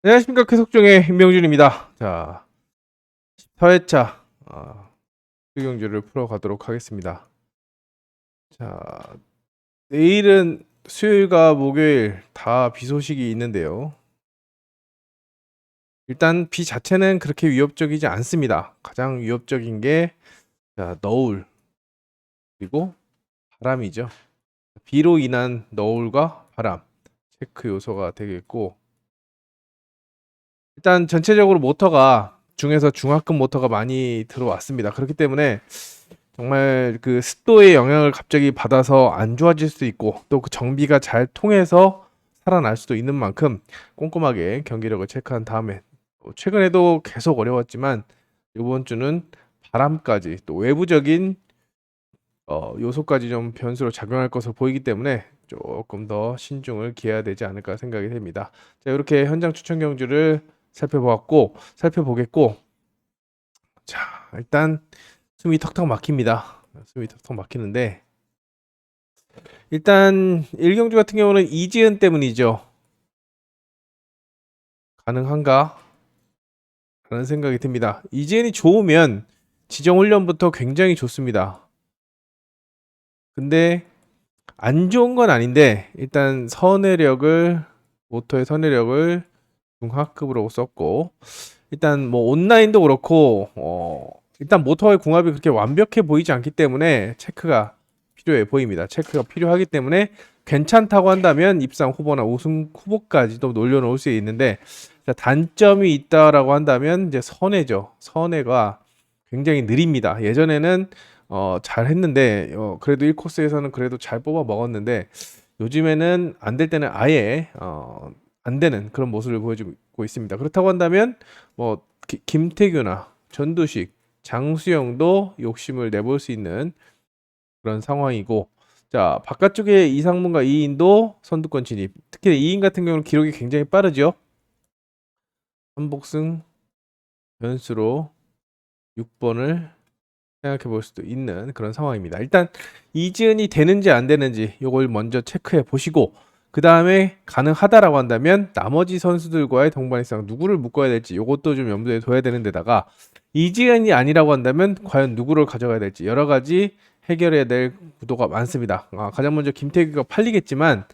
안녕하십니까. 계속중의 임명준입니다. 자, 4회차 수경주를 풀어가도록 하겠습니다. 자, 내일은 수요일과 목요일 다 비 소식이 있는데요. 일단 비 자체는 그렇게 위협적이지 않습니다. 가장 위협적인 게 너울 그리고 바람이죠. 비로 인한 너울과 바람 체크 요소가 되겠고, 일단 전체적으로 모터가 중에서 중하급 모터가 많이 들어왔습니다. 그렇기 때문에 정말 그 습도의 영향을 갑자기 받아서 안 좋아질 수도 있고, 또 그 정비가 잘 통해서 살아날 수도 있는 만큼 꼼꼼하게 경기력을 체크한 다음에, 최근에도 계속 어려웠지만 이번 주는 바람까지 또 외부적인 요소까지 좀 변수로 작용할 것으로 보이기 때문에 조금 더 신중을 기해야 되지 않을까 생각이 됩니다. 자, 이렇게 현장 추천 경주를 살펴보겠고, 자, 일단 숨이 턱턱 막힙니다. 숨이 턱턱 막히는데, 일단 1경주 같은 경우는 이지은 때문이죠. 가능한가? 라는 생각이 듭니다. 이지은이 좋으면 지정훈련부터 굉장히 좋습니다. 근데 안 좋은 건 아닌데, 일단 모터의 선회력을 중하급으로 썼고, 일단 뭐 온라인도 그렇고 일단 모터의 궁합이 그렇게 완벽해 보이지 않기 때문에 체크가 필요해 보입니다. 체크가 필요하기 때문에 괜찮다고 한다면 입상 후보나 우승 후보까지도 놀려놓을 수 있는데, 자, 단점이 있다라고 한다면 이제 선회죠. 선회가 굉장히 느립니다. 예전에는 잘했는데 그래도 1코스에서는 그래도 잘 뽑아 먹었는데, 요즘에는 안 될 때는 아예 안 되는 그런 모습을 보여주고 있습니다. 그렇다고 한다면 뭐 김태규나 전두식, 장수영도 욕심을 내볼 수 있는 그런 상황이고, 자, 바깥쪽에 이상문과 이인도 선두권 진입. 특히 이인 같은 경우는 기록이 굉장히 빠르죠. 한복승 변수로 6번을 생각해 볼 수도 있는 그런 상황입니다. 일단 이지은이 되는지 안 되는지 요걸 먼저 체크해 보시고, 그 다음에 가능하다라고 한다면 나머지 선수들과의 동반일상 누구를 묶어야 될지 요것도 좀 염두에 둬야 되는 데다가, 이지은이 아니라고 한다면 과연 누구를 가져가야 될지 여러 가지 해결해야 될 구도가 많습니다. 가장 먼저 김태규가 팔리겠지만,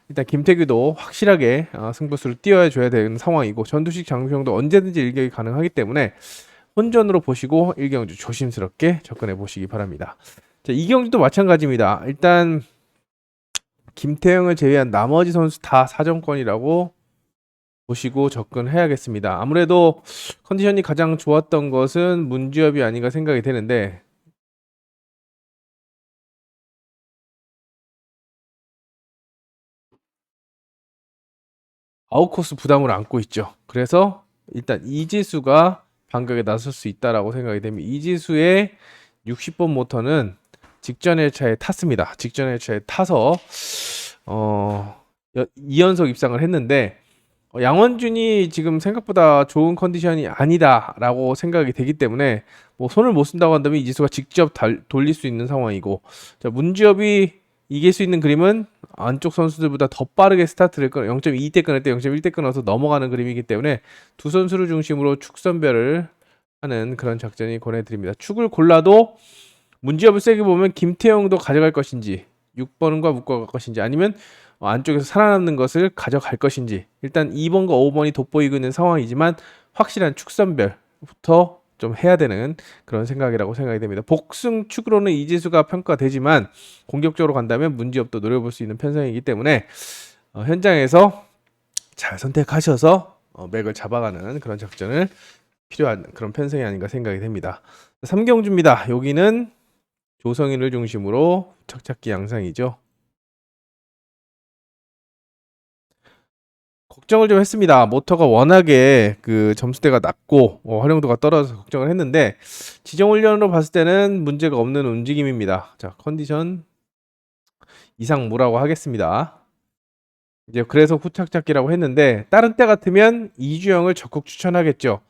일단 김태규도 확실하게 승부수를 띄워야 줘야 되는 상황이고, 전두식 장수형도 언제든지 일격이 가능하기 때문에 혼전으로 보시고 1경주 조심스럽게 접근해 보시기 바랍니다. 자, 2경주도 마찬가지입니다. 일단 김태형을 제외한 나머지 선수 다 사정권이라고 보시고 접근해야겠습니다. 아무래도 컨디션이 가장 좋았던 것은 문주엽이 아닌가 생각이 되는데, 아웃코스 부담을 안고 있죠. 그래서 일단 이지수가 반격에 나설 수 있다라고 생각이 됩니다. 이지수의 60번 모터는 직전 1차에 탔습니다. 직전 1차에 타서 2연속 입상을 했는데, 양원준이 지금 생각보다 좋은 컨디션이 아니다라고 생각이 되기 때문에 뭐 손을 못 쓴다고 한다면 이지수가 직접 돌릴 수 있는 상황이고, 자, 문주엽이 이길 수 있는 그림은 안쪽 선수들보다 더 빠르게 스타트를 0.2대 끊을 때 0.1대 끊어서 넘어가는 그림이기 때문에 두 선수를 중심으로 축선별을 하는 그런 작전이 권해드립니다. 축을 골라도 문제업을 세게 보면 김태형도 가져갈 것인지, 6번과 묶어갈 것인지, 아니면 안쪽에서 살아남는 것을 가져갈 것인지, 일단 2번과 5번이 돋보이고 있는 상황이지만 확실한 축선별부터 좀 해야 되는 그런 생각이라고 생각이 됩니다. 복승 축으로는 이지수가 평가되지만 공격적으로 간다면 문제업도 노려볼 수 있는 편성이기 때문에 현장에서 잘 선택하셔서 맥을 잡아가는 그런 작전을 필요한 그런 편성이 아닌가 생각이 됩니다. 3경주입니다. 여기는 조성인을 중심으로 착착기 양상이죠. 걱정을 좀 했습니다. 모터가 워낙에 그 점수대가 낮고 활용도가 떨어져서 걱정을 했는데, 지정훈련으로 봤을 때는 문제가 없는 움직임입니다. 자, 컨디션 이상 무라고 하겠습니다. 이제 그래서 후착잡기라고 했는데, 다른 때 같으면 이주영을 적극 추천하겠죠.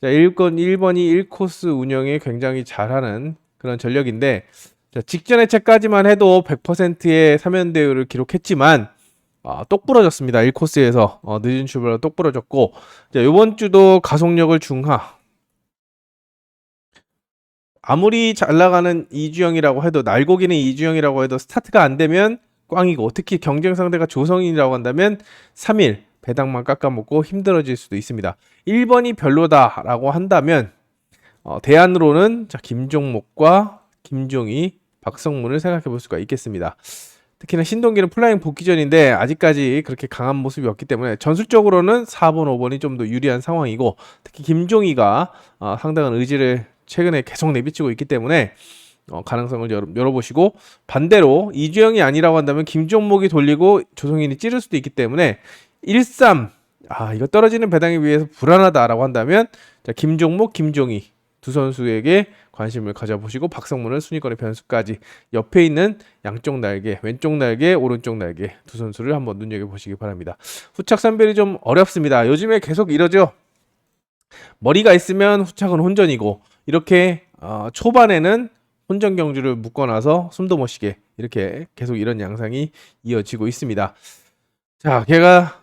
자, 1번이 1코스 운영에 굉장히 잘하는 그런 전력인데, 자, 직전 회차까지만 해도 100%의 3연대율을 기록했지만 똑 부러졌습니다. 1코스에서 늦은 출발로 똑 부러졌고, 자, 이번 주도 가속력을 중하. 아무리 잘 나가는 이주영이라고 해도, 날고기는 이주영이라고 해도 스타트가 안 되면 꽝이고, 특히 경쟁 상대가 조성인이라고 한다면 3일 배당만 깎아먹고 힘들어질 수도 있습니다. 1번이 별로다라고 한다면 대안으로는 자, 김종목과 김종희, 박성문을 생각해 볼 수가 있겠습니다. 특히나 신동기는 플라잉 복귀 전인데 아직까지 그렇게 강한 모습이 없기 때문에 전술적으로는 4번, 5번이 좀 더 유리한 상황이고, 특히 김종희가 상당한 의지를 최근에 계속 내비치고 있기 때문에 가능성을 열어보시고, 반대로 이주영이 아니라고 한다면 김종목이 돌리고 조성인이 찌를 수도 있기 때문에 1-3, 이거 떨어지는 배당에 비해서 불안하다라고 한다면 자, 김종목, 김종희 두 선수에게 관심을 가져보시고, 박성문을 순위권의 변수까지 옆에 있는 양쪽 날개, 왼쪽 날개, 오른쪽 날개 두 선수를 한번 눈여겨보시기 바랍니다. 후착 선별이 좀 어렵습니다. 요즘에 계속 이러죠. 머리가 있으면 후착은 혼전이고, 이렇게 초반에는 혼전 경주를 묶어놔서 숨도 못 쉬게 이렇게 계속 이런 양상이 이어지고 있습니다. 자,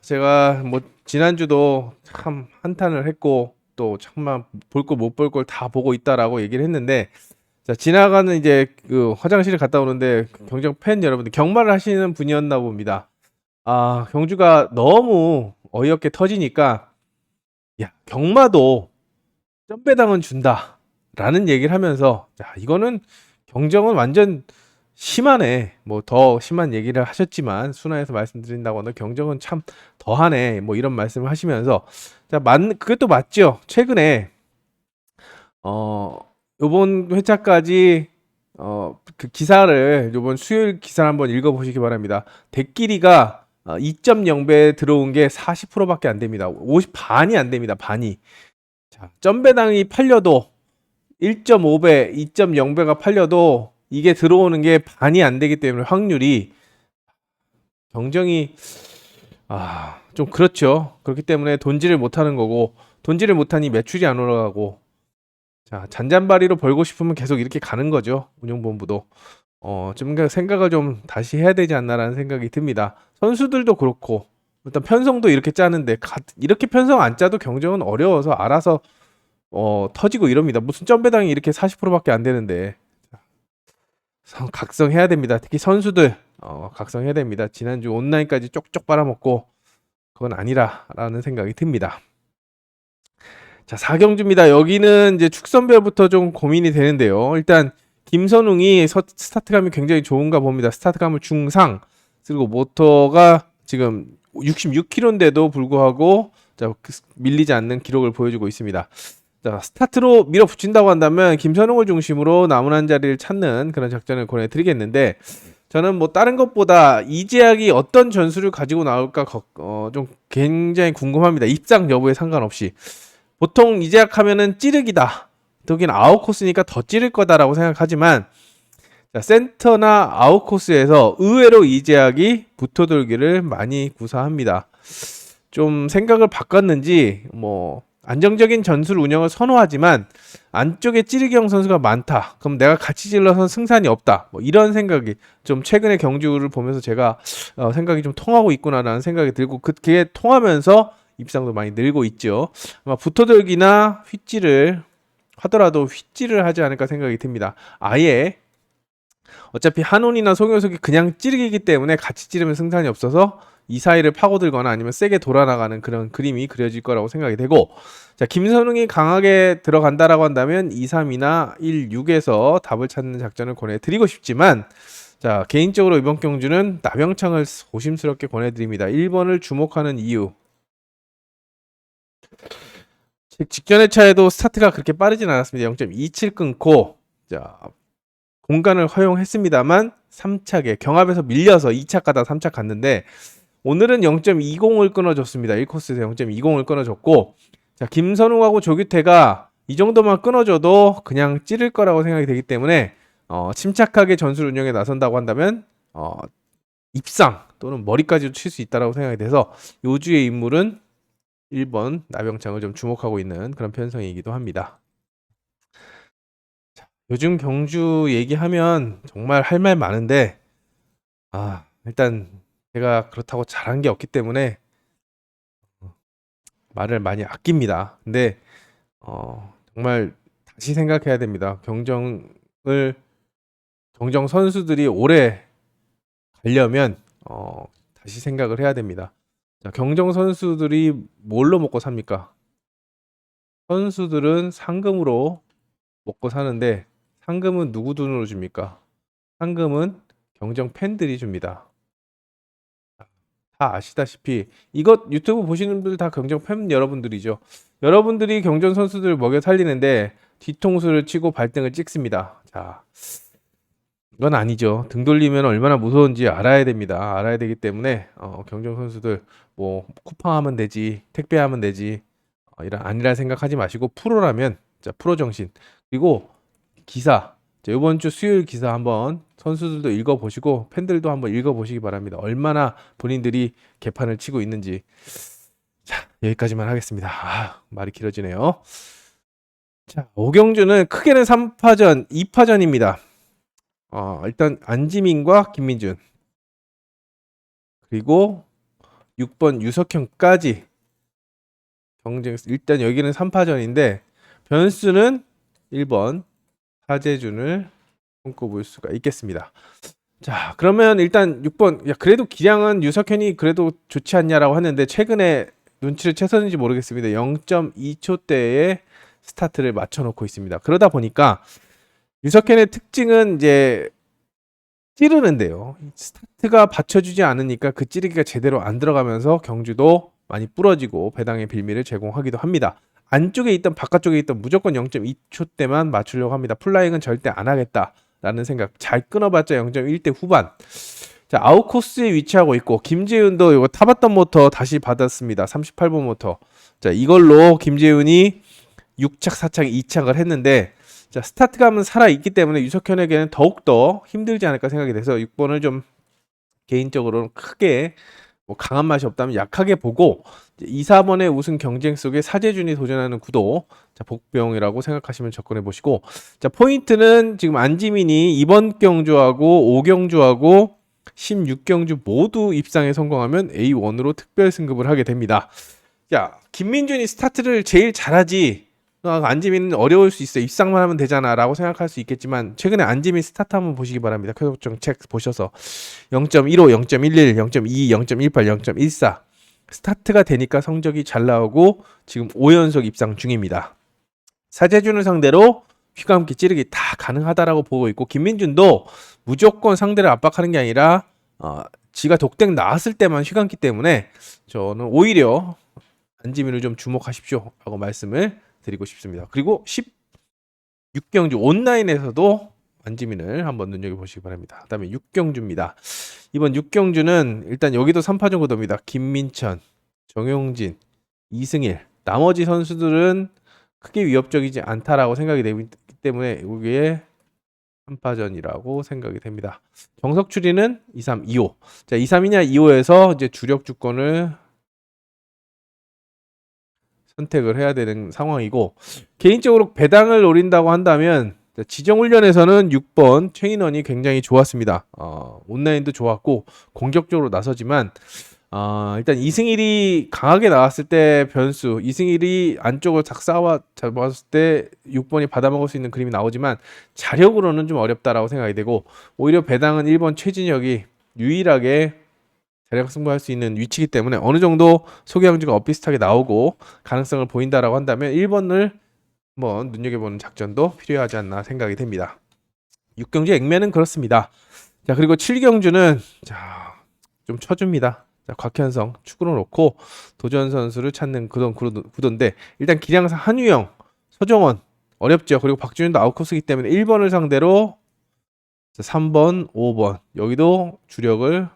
제가 뭐 지난주도 참 한탄을 했고, 또 참만 볼 걸 못 볼 걸 다 보고 있다라고 얘기를 했는데, 자, 지나가는 이제 그 화장실을 갔다 오는데 경정 팬 여러분들 경마를 하시는 분이었나 봅니다. 경주가 너무 어이없게 터지니까, 야, 경마도 점배당은 준다라는 얘기를 하면서, 야, 이거는 경정은 완전 심하네. 뭐 더 심한 얘기를 하셨지만 순화해서 말씀드린다고 하면 경정은 참 더하네. 뭐 이런 말씀을 하시면서, 자, 그것도 맞죠. 최근에 요번 회차까지 그 기사를, 요번 수요일 기사를 한번 읽어보시기 바랍니다. 대끼리가 2.0배 들어온 게 40%밖에 안 됩니다. 50 반이 안 됩니다. 반이. 자, 점배당이 팔려도 1.5배, 2.0배가 팔려도 이게 들어오는 게 반이 안 되기 때문에 확률이, 경정이 좀 그렇죠. 그렇기 때문에 돈질을 못하는 거고, 돈질을 못하니 매출이 안 올라가고, 자, 잔잔바리로 벌고 싶으면 계속 이렇게 가는 거죠. 운영본부도 좀 생각을 좀 다시 해야 되지 않나라는 생각이 듭니다. 선수들도 그렇고, 일단 편성도 이렇게 짜는데 이렇게 편성 안 짜도 경정은 어려워서 알아서 터지고 이럽니다. 무슨 점배당이 이렇게 40%밖에 안 되는데. 각성해야 됩니다. 특히 선수들 각성해야 됩니다. 지난주 온라인까지 쪽쪽 빨아먹고 그건 아니라라는 생각이 듭니다. 자, 4경주입니다. 여기는 이제 축선별부터 좀 고민이 되는데요. 일단 김선웅이 스타트감이 굉장히 좋은가 봅니다. 스타트감을 중상, 그리고 모터가 지금 66km인데도 불구하고 밀리지 않는 기록을 보여주고 있습니다. 자, 스타트로 밀어붙인다고 한다면 김선웅을 중심으로 남은 한 자리를 찾는 그런 작전을 권해드리겠는데, 저는 뭐 다른 것보다 이재학이 어떤 전술을 가지고 나올까 좀 굉장히 궁금합니다. 입상 여부에 상관없이. 보통 이재학 하면은 찌르기다, 여긴 아웃코스니까 더 찌를 거다라고 생각하지만, 자, 센터나 아웃코스에서 의외로 이재학이 붙어돌기를 많이 구사합니다. 좀 생각을 바꿨는지 뭐 안정적인 전술 운영을 선호하지만 안쪽에 찌르기형 선수가 많다. 그럼 내가 같이 질러서 승산이 없다. 뭐 이런 생각이 좀 최근의 경주를 보면서 제가 생각이 좀 통하고 있구나라는 생각이 들고, 그게 통하면서 입상도 많이 늘고 있죠. 아마 붙어들기나 휘찌를 하더라도 휘찌를 하지 않을까 생각이 듭니다. 아예 어차피 한온이나 송효석이 그냥 찌르기이기 때문에 같이 찌르면 승산이 없어서 이 사이를 파고들거나 아니면 세게 돌아나가는 그런 그림이 그려질 거라고 생각이 되고, 자, 김선웅이 강하게 들어간다라고 한다면 2-3이나 1-6에서 답을 찾는 작전을 권해드리고 싶지만, 자, 개인적으로 이번 경주는 나병창을 조심스럽게 권해드립니다. 1번을 주목하는 이유, 직전의 차에도 스타트가 그렇게 빠르진 않았습니다. 0.27 끊고, 자, 공간을 허용했습니다만 3차게 경합에서 밀려서 2차 가다 3차 갔는데, 오늘은 0.20을 끊어줬습니다. 1코스에서 0.20을 끊어줬고, 자, 김선웅하고 조규태가 이 정도만 끊어줘도 그냥 찌를 거라고 생각이 되기 때문에 침착하게 전술 운영에 나선다고 한다면 입상 또는 머리까지도 칠 수 있다고 생각이 돼서 요주의 인물은 1번 나병창을 좀 주목하고 있는 그런 편성이기도 합니다. 자, 요즘 경주 얘기하면 정말 할 말 많은데 일단 제가 그렇다고 잘한 게 없기 때문에 말을 많이 아낍니다. 근데 정말 다시 생각해야 됩니다. 경정 선수들이 오래 가려면 다시 생각을 해야 됩니다. 자, 경정 선수들이 뭘로 먹고 삽니까? 선수들은 상금으로 먹고 사는데 상금은 누구 돈으로 줍니까? 상금은 경정 팬들이 줍니다. 다 아시다시피 이것 유튜브 보시는 분들 다 경정 팬 여러분들이죠. 여러분들이 경정 선수들을 먹여 살리는데 뒤통수를 치고 발등을 찍습니다. 자, 이건 아니죠. 등 돌리면 얼마나 무서운지 알아야 됩니다. 알아야 되기 때문에 경정 선수들 뭐 쿠팡하면 되지, 택배하면 되지, 이런 아니라 생각하지 마시고 프로라면 자 프로 정신. 그리고 기사, 자, 이번 주 수요일 기사 한번 선수들도 읽어보시고 팬들도 한번 읽어보시기 바랍니다. 얼마나 본인들이 개판을 치고 있는지. 자, 여기까지만 하겠습니다. 말이 길어지네요. 자, 오경주는 크게는 3파전, 2파전입니다. 일단 안지민과 김민준, 그리고 6번 유석형까지 경쟁. 일단 여기는 3파전인데 변수는 1번 하재준을 손꼽을 수가 있겠습니다. 자, 그러면 일단 6번, 야, 그래도 기량은 유석현이 그래도 좋지 않냐라고 하는데 최근에 눈치를 채서는지 모르겠습니다. 0.2초대의 스타트를 맞춰놓고 있습니다. 그러다 보니까 유석현의 특징은 이제 찌르는데요. 스타트가 받쳐주지 않으니까 그 찌르기가 제대로 안 들어가면서 경주도 많이 부러지고 배당의 빌미를 제공하기도 합니다. 안쪽에 있던 바깥쪽에 있던 무조건 0.2초대만 맞추려고 합니다. 플라잉은 절대 안 하겠다라는 생각. 잘 끊어봤자 0.1대 후반. 자, 아웃코스에 위치하고 있고 김재윤도 이거 타봤던 모터 다시 받았습니다. 38번 모터. 자, 이걸로 김재윤이 6착, 4착, 2착을 했는데 자, 스타트감은 살아있기 때문에 유석현에게는 더욱더 힘들지 않을까 생각이 돼서 6번을 좀 개인적으로는 크게 뭐 강한 맛이 없다면 약하게 보고 2, 4번의 우승 경쟁 속에 사재준이 도전하는 구도, 자, 복병이라고 생각하시면 접근해 보시고, 자, 포인트는 지금 안지민이 이번 경주하고 5경주하고 16경주 모두 입상에 성공하면 A1으로 특별 승급을 하게 됩니다. 자, 김민준이 스타트를 제일 잘하지 안지민은 어려울 수 있어. 입상만 하면 되잖아 라고 생각할 수 있겠지만 최근에 안지민 스타트 한번 보시기 바랍니다. 쾌속정 책 보셔서 0.15, 0.11, 0.2, 0.18, 0.14 스타트가 되니까 성적이 잘 나오고 지금 5연속 입상 중입니다. 사재준을 상대로 휘감기 찌르기 다 가능하다라고 보고 있고 김민준도 무조건 상대를 압박하는 게 아니라 지가 독땡 나왔을 때만 휘감기 때문에 저는 오히려 안지민을 좀 주목하십시오 라고 말씀을 드리고 싶습니다. 그리고 16경주 온라인에서도 안지민을 한번 눈여겨보시기 바랍니다. 그 다음에 6경주입니다. 이번 6경주는 일단 여기도 3파전 구도입니다. 김민천, 정용진, 이승일 나머지 선수들은 크게 위협적이지 않다라고 생각이 되기 때문에 여기에 3파전이라고 생각이 됩니다. 정석출이는 2, 3, 2호. 자, 2, 3이냐 2호에서 이제 주력 주권을 선택을 해야 되는 상황이고 개인적으로 배당을 노린다고 한다면 지정훈련에서는 6번 최인원이 굉장히 좋았습니다. 온라인도 좋았고 공격적으로 나서지만 일단 이승일이 강하게 나왔을 때 변수, 이승일이 안쪽을 탁 잡았을 때 6번이 받아먹을 수 있는 그림이 나오지만 자력으로는 좀 어렵다라고 생각이 되고 오히려 배당은 1번 최진혁이 유일하게 자력 승부할 수 있는 위치이기 때문에 어느 정도 소개형주가 엇비슷하게 나오고 가능성을 보인다라고 한다면 1번을 한번 눈여겨보는 작전도 필요하지 않나 생각이 됩니다. 6경주 액면은 그렇습니다. 자, 그리고 7경주는 좀 쳐줍니다. 자, 곽현성 축구로 놓고 도전 선수를 찾는 구도인데 일단 기량상 한유영, 서정원 어렵죠. 그리고 박준현도 아웃코스이기 때문에 1번을 상대로 3번, 5번 여기도 주력을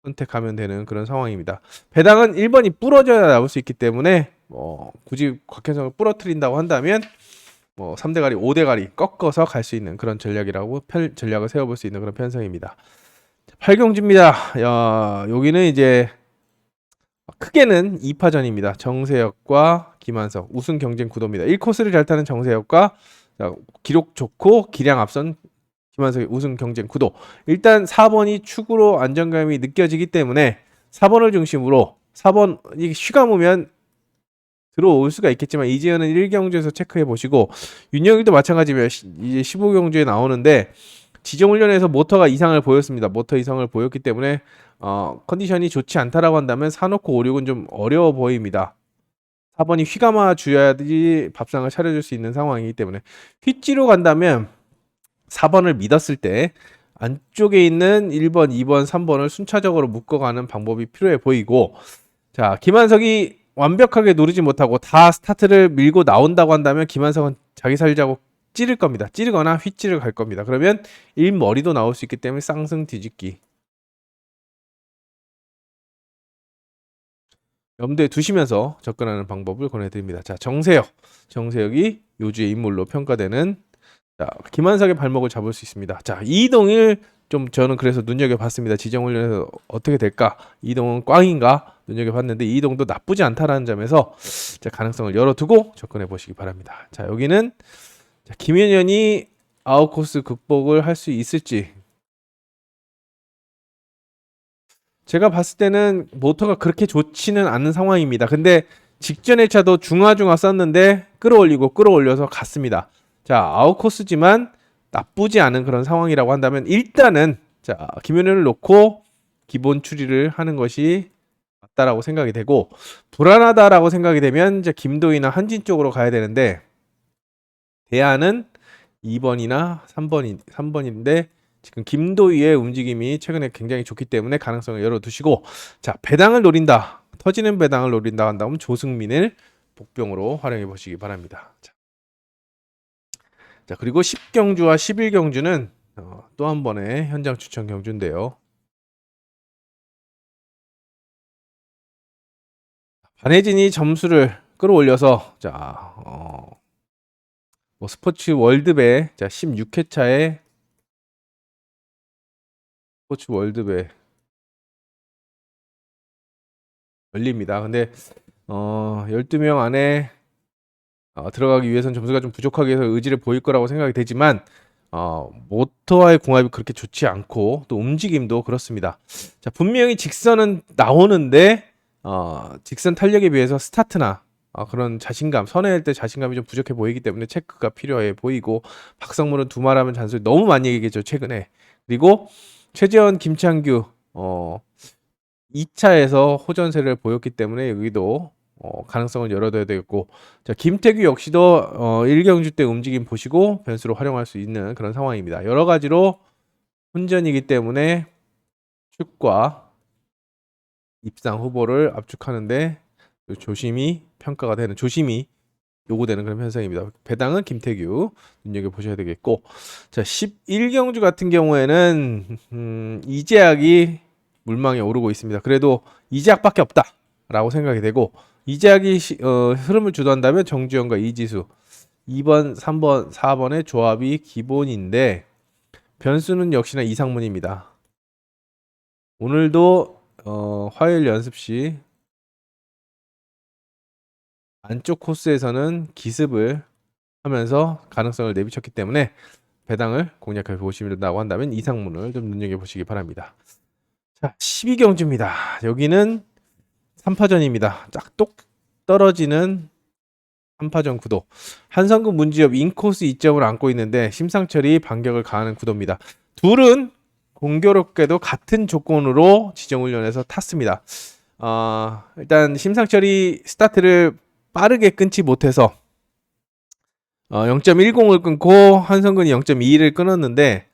선택하면 되는 그런 상황입니다. 배당은 1번이 부러져야 나올 수 있기 때문에 굳이 곽현성을 부러뜨린다고 한다면 3대가리, 5대가리 꺾어서 갈 수 있는 그런 전략이라고 전략을 세워볼 수 있는 그런 편성입니다. 8경주입니다. 여기는 이제 크게는 2파전입니다. 정세혁과 김한석 우승 경쟁 구도입니다. 1코스를 잘 타는 정세혁과 기록 좋고 기량 앞선 김한석의 우승 경쟁 구도. 일단 4번이 축으로 안정감이 느껴지기 때문에 4번을 중심으로 4번이 휘가 오면 들어올 수가 있겠지만 이제는 1경주에서 체크해 보시고 윤영일도 마찬가지면 이제 15경주에 나오는데 지정훈련에서 모터가 이상을 보였습니다. 모터 이상을 보였기 때문에 컨디션이 좋지 않다라고 한다면 사놓고 5, 6은 좀 어려워 보입니다. 4번이 휘감아 줘야지 밥상을 차려줄 수 있는 상황이기 때문에 휘지로 간다면 4번을 믿었을 때 안쪽에 있는 1번, 2번, 3번을 순차적으로 묶어가는 방법이 필요해 보이고 자 김한석이 완벽하게 누르지 못하고 다 스타트를 밀고 나온다고 한다면 김한석은 자기 살자고 찌를 겁니다. 찌르거나 휘찌를 갈 겁니다. 그러면 1머리도 나올 수 있기 때문에 쌍승 뒤집기 염두에 두시면서 접근하는 방법을 권해드립니다. 자 정세혁이 요주의 인물로 평가되는 자 김한석의 발목을 잡을 수 있습니다. 자 이동일 좀 저는 그래서 눈여겨봤습니다. 지정훈련에서 어떻게 될까? 이동은 꽝인가? 눈여겨봤는데 이동도 나쁘지 않다라는 점에서 자, 가능성을 열어두고 접근해 보시기 바랍니다. 자 여기는 자, 김현현이 아웃코스 극복을 할 수 있을지 제가 봤을 때는 모터가 그렇게 좋지는 않은 상황입니다. 근데 직전 1차도 중하중하 썼는데 끌어올려서 갔습니다. 자 아웃코스지만 나쁘지 않은 그런 상황이라고 한다면 일단은 자 김현현을 놓고 기본 추리를 하는 것이 맞다라고 생각이 되고 불안하다라고 생각이 되면 이제 김도희나 한진 쪽으로 가야 되는데 대안은 2번이나 3번인데 지금 김도희의 움직임이 최근에 굉장히 좋기 때문에 가능성을 열어두시고 자 배당을 노린다 터지는 배당을 노린다 한다면 조승민을 복병으로 활용해 보시기 바랍니다. 자 그리고 10경주와 11경주는 또 한 번의 현장 추천 경주인데요. 반혜진이 점수를 끌어올려서 자 뭐 스포츠 월드배 자 16회차에 스포츠 월드배 열립니다. 근데 12명 안에 들어가기 위해서는 점수가 좀 부족하게 해서 의지를 보일 거라고 생각이 되지만 모터와의 궁합이 그렇게 좋지 않고 또 움직임도 그렇습니다. 자 분명히 직선은 나오는데 직선 탄력에 비해서 스타트나 그런 자신감 선회할 때 자신감이 좀 부족해 보이기 때문에 체크가 필요해 보이고 박성문은 두말하면 잔소리 너무 많이 얘기했죠 최근에. 그리고 최재원 김창규 2차에서 호전세를 보였기 때문에 여기도 가능성을 열어둬야 되겠고 자 김태규 역시도 1경주 때 움직임 보시고 변수로 활용할 수 있는 그런 상황입니다. 여러 가지로 혼전이기 때문에 축과 입상 후보를 압축하는데 조심히 평가가 되는 조심히 요구되는 그런 현상입니다. 배당은 김태규 눈여겨보셔야 되겠고 자 11경주 같은 경우에는 이재학이 물망에 오르고 있습니다. 그래도 이재학밖에 없다라고 생각이 되고 이재학이 흐름을 주도한다면 정주영과 이지수 2번, 3번, 4번의 조합이 기본인데 변수는 역시나 이상문입니다. 오늘도 화요일 연습 시 안쪽 코스에서는 기습을 하면서 가능성을 내비쳤기 때문에 배당을 공략해 보시려고 한다면 이상문을 좀 눈여겨보시기 바랍니다. 자 12경주입니다. 여기는 3파전입니다. 짝똑 떨어지는 3파전 구도. 한성근 문지엽 인코스 2점을 안고 있는데 심상철이 반격을 가하는 구도입니다. 둘은 공교롭게도 같은 조건으로 지정훈련에서 탔습니다. 일단 심상철이 스타트를 빠르게 끊지 못해서 0.10을 끊고 한성근이 0.21을 끊었는데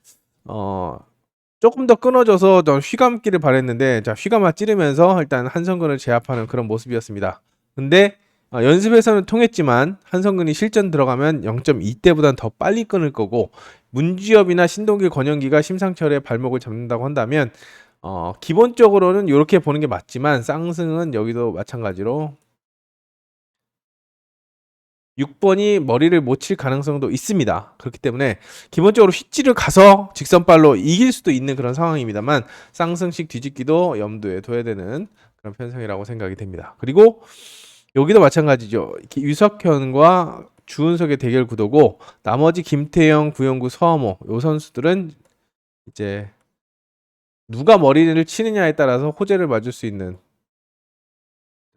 조금 더 끊어져서 좀 휘감기를 바랬는데 자 휘감아 찌르면서 일단 한성근을 제압하는 그런 모습이었습니다. 근데 연습에서는 통했지만 한성근이 실전 들어가면 0.2대보단 더 빨리 끊을 거고 문지엽이나 신동길 권영기가 심상철의 발목을 잡는다고 한다면 기본적으로는 이렇게 보는 게 맞지만 쌍승은 여기도 마찬가지로 6번이 머리를 못 칠 가능성도 있습니다. 그렇기 때문에 기본적으로 휘지를 가서 직선발로 이길 수도 있는 그런 상황입니다만 쌍승식 뒤집기도 염두에 둬야 되는 그런 편성이라고 생각이 됩니다. 그리고 여기도 마찬가지죠. 유석현과 주은석의 대결 구도고 나머지 김태형, 구영구, 서하모 요 선수들은 이제 누가 머리를 치느냐에 따라서 호재를 맞을 수 있는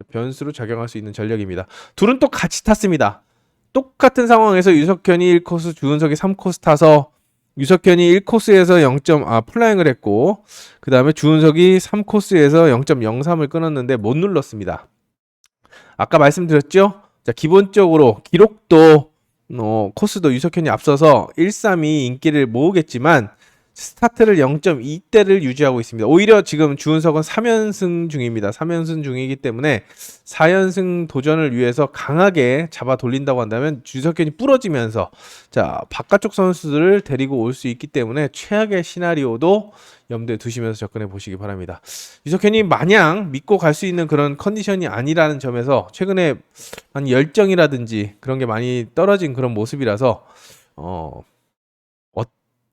변수로 작용할 수 있는 전력입니다. 둘은 또 같이 탔습니다. 똑같은 상황에서 유석현이 1코스, 주은석이 3코스 타서 유석현이 1코스에서 0. 플라잉을 했고 그 다음에 주은석이 3코스에서 0.03을 끊었는데 못 눌렀습니다. 아까 말씀드렸죠? 자, 기본적으로 기록도 코스도 유석현이 앞서서 1-3이 인기를 모으겠지만 스타트를 0.2대를 유지하고 있습니다. 오히려 지금 주은석은 3연승 중입니다. 3연승 중이기 때문에 4연승 도전을 위해서 강하게 잡아 돌린다고 한다면 유석현이 부러지면서 자, 바깥쪽 선수들을 데리고 올 수 있기 때문에 최악의 시나리오도 염두에 두시면서 접근해 보시기 바랍니다. 유석현이 마냥 믿고 갈 수 있는 그런 컨디션이 아니라는 점에서 최근에 한 열정이라든지 그런 게 많이 떨어진 그런 모습이라서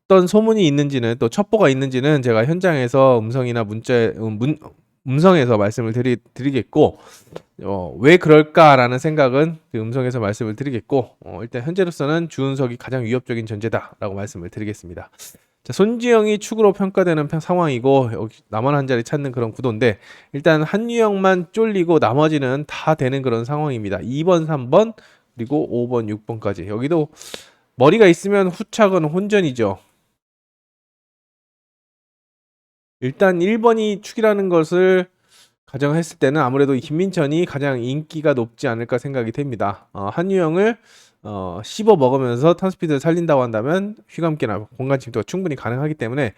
어떤 소문이 있는지는 또 첩보가 있는지는 제가 현장에서 음성이나 음성에서 말씀을 드리겠고 왜 그럴까라는 생각은 그 음성에서 말씀을 드리겠고 일단 현재로서는 주은석이 가장 위협적인 전제다라고 말씀을 드리겠습니다. 자, 손지영이 축으로 평가되는 상황이고 여기 나만 한 자리 찾는 그런 구도인데 일단 한유영만 쫄리고 나머지는 다 되는 그런 상황입니다. 2번, 3번 그리고 5번, 6번까지 여기도 머리가 있으면 후착은 혼전이죠. 일단 1번이 축이라는 것을 가정했을 때는 아무래도 김민천이 가장 인기가 높지 않을까 생각이 됩니다. 한유영을 씹어 먹으면서 턴스피드를 살린다고 한다면 휘감기나 공간 침투가 충분히 가능하기 때문에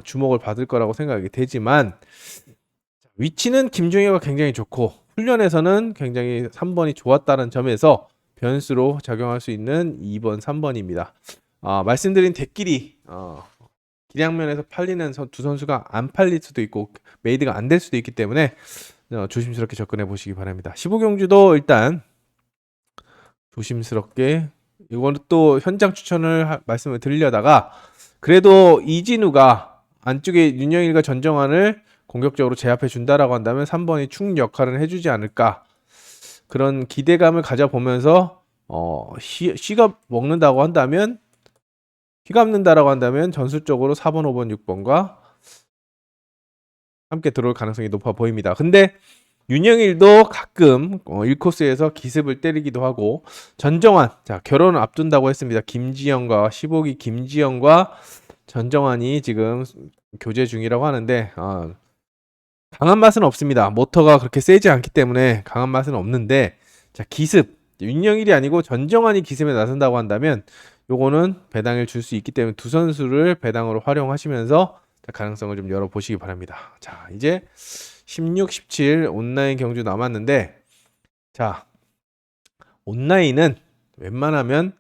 주목을 받을 거라고 생각이 되지만 위치는 김종혁가 굉장히 좋고 훈련에서는 굉장히 3번이 좋았다는 점에서 변수로 작용할 수 있는 2번, 3번입니다. 말씀드린 대끼리 기량면에서 팔리는 두 선수가 안 팔릴 수도 있고 메이드가 안 될 수도 있기 때문에 조심스럽게 접근해 보시기 바랍니다. 15경주도 일단 조심스럽게 이거는 또 현장 추천을 말씀을 드리려다가 그래도 이진우가 안쪽에 윤영일과 전정환을 공격적으로 제압해 준다라고 한다면 3번이 축 역할을 해주지 않을까 그런 기대감을 가져보면서 쉬가 먹는다고 한다면 휘감는다라고 한다면 전술적으로 4번, 5번, 6번과 함께 들어올 가능성이 높아 보입니다. 근데 윤영일도 가끔 1코스에서 기습을 때리기도 하고 전정환, 자 결혼을 앞둔다고 했습니다. 김지영과 15기 김지영과 전정환이 지금 교제 중이라고 하는데 강한 맛은 없습니다. 모터가 그렇게 세지 않기 때문에 강한 맛은 없는데 자 기습 윤영일이 아니고 전정환이 기습에 나선다고 한다면 요거는 배당을 줄 수 있기 때문에 두 선수를 배당으로 활용하시면서 가능성을 좀 열어보시기 바랍니다. 자 이제 16, 17 온라인 경주 남았는데 자 온라인은 웬만하면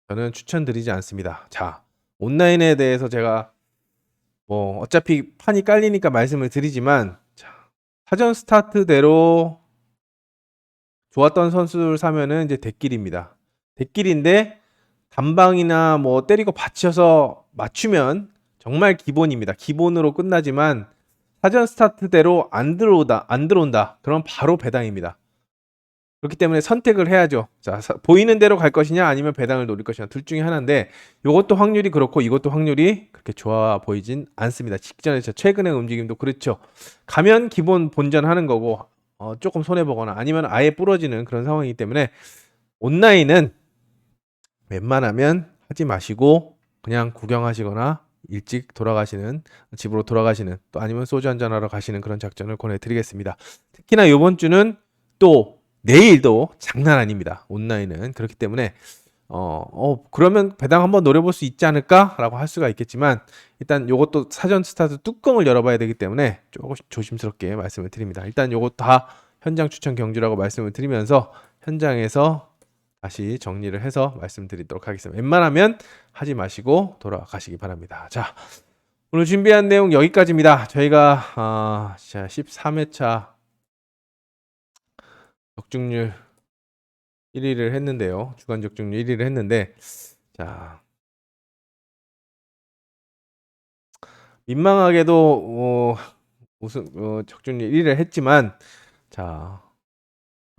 저는 추천드리지 않습니다. 자 온라인에 대해서 제가 뭐 어차피 판이 깔리니까 말씀을 드리지만 자, 사전 스타트대로 좋았던 선수를 사면은 이제 대길입니다. 대길인데 단방이나 뭐 때리고 받쳐서 맞추면 정말 기본입니다. 기본으로 끝나지만 사전 스타트대로 안 들어온다. 그럼 바로 배당입니다. 그렇기 때문에 선택을 해야죠. 자, 보이는 대로 갈 것이냐 아니면 배당을 노릴 것이냐 둘 중에 하나인데 이것도 확률이 그렇고 이것도 확률이 그렇게 좋아 보이진 않습니다. 직전에 최근의 움직임도 그렇죠. 가면 기본 본전하는 거고 조금 손해보거나 아니면 아예 부러지는 그런 상황이기 때문에 온라인은 웬만하면 하지 마시고 그냥 구경하시거나 일찍 돌아가시는 집으로 돌아가시는 또 아니면 소주 한잔 하러 가시는 그런 작전을 권해드리겠습니다. 특히나 이번 주는 또 내일도 장난 아닙니다. 온라인은 그렇기 때문에 그러면 배당 한번 노려볼 수 있지 않을까 라고 할 수가 있겠지만 일단 요것도 사전 스타트 뚜껑을 열어봐야 되기 때문에 조금씩 조심스럽게 말씀을 드립니다. 일단 요것 다 현장 추천 경주라고 말씀을 드리면서 현장에서 다시 정리를 해서 말씀드리도록 하겠습니다. 웬만하면 하지 마시고 돌아가시기 바랍니다. 자, 오늘 준비한 내용 여기까지입니다. 저희가 13회차 적중률 1위를 했는데요. 주간 적중률 1위를 했는데 자 민망하게도 우승 적중률 1위를 했지만 자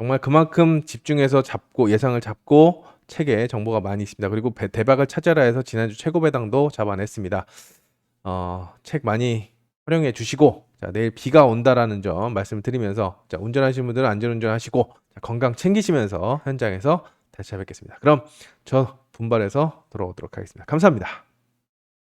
정말 그만큼 집중해서 잡고 예상을 잡고 책에 정보가 많이 있습니다. 그리고 대박을 찾아라 해서 지난주 최고 배당도 잡아냈습니다. 책 많이 활용해 주시고 자, 내일 비가 온다라는 점 말씀을 드리면서 자, 운전하시는 분들은 안전운전 하시고 자, 건강 챙기시면서 현장에서 다시 찾아뵙겠습니다. 그럼 저 분발해서 돌아오도록 하겠습니다. 감사합니다.